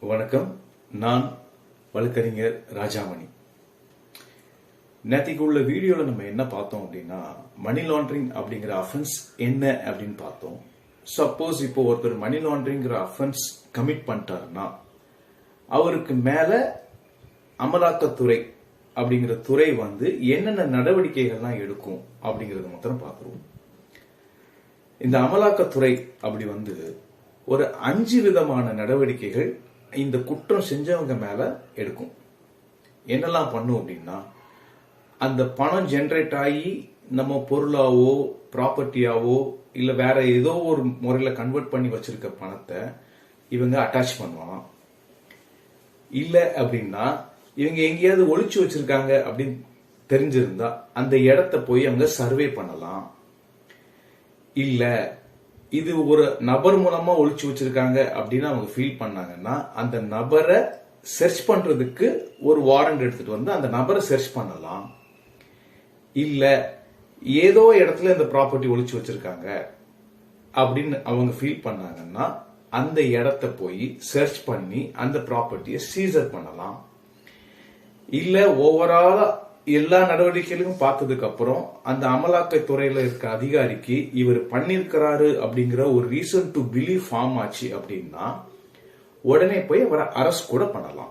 வணக்கம். நான் வழக்கறிஞர் ராஜாமணி. நேற்றுக்கு உள்ள வீடியோல நம்ம என்ன பார்த்தோம் அப்படின்னா, மணி லாண்டரிங் அப்படிங்கிற அஃபென்ஸ் என்ன அப்படின்னு பார்த்தோம். சப்போஸ் இப்போ ஒருத்தர் மணி லாண்டரிங்கிற அஃபென்ஸ் கமிட் பண்ணிட்டாருன்னா அவருக்கு மேல அமலாக்கத்துறை அப்படிங்கிற துறை என்னென்ன நடவடிக்கைகள்லாம் எடுக்கும் அப்படிங்கறத மாத்திரம் பார்க்கிறோம். இந்த அமலாக்கத்துறை அப்படி ஒரு 5 விதமான நடவடிக்கைகள் இந்த குற்றம் செஞ்சவங்க மேல எடுக்கும். என்னெல்லாம் பண்ணும் அப்படின்னா, அந்த பணம் ஜெனரேட் ஆகி நம்ம பொருளாவோ ப்ராப்பர்ட்டியாவோ இல்ல வேற ஏதோ ஒரு முறையில கன்வெர்ட் பண்ணி வச்சிருக்க பணத்தை இவங்க அட்டாச் பண்ணுவாங்க. இல்ல அப்படின்னா இவங்க எங்கேயாவது ஒளிச்சு வச்சிருக்காங்க அப்படின்னு தெரிஞ்சிருந்தா அந்த இடத்தை போய் அவங்க சர்வே பண்ணலாம். இல்ல இது ஒரு நபர் மூலமா ஒளிச்சு வச்சிருக்காங்க அப்படின்னு அவங்க ஃபீல் பண்ணாங்கன்னா அந்த நபரை சர்ச் பண்றதுக்கு ஒரு வாரண்ட் எடுத்துட்டு அந்த நபரை சர்ச் பண்ணலாம். இல்ல ஏதோ இடத்துல இந்த ப்ராப்பர்ட்டி ஒளிச்சு வச்சிருக்காங்க அப்படின்னு அவங்க ஃபீல் பண்ணாங்கன்னா அந்த இடத்தை போய் சர்ச் பண்ணி அந்த ப்ராப்பர்ட்டியை சீசர் பண்ணலாம். இல்ல ஓவராலா எல்லா நடவடிக்கைகளும் பார்த்ததுக்கு அப்புறம் அந்த அமலாக்கத்துறையில இருக்க அதிகாரிக்கு இவர் பண்ணிருக்கிறாரு அப்படிங்கிற ஒரு ரீசன் டு பிலீவ் ஃபார்ம் ஆச்சு அப்படின்னா உடனே போய் அவரை அரெஸ்ட் கூட பண்ணலாம்.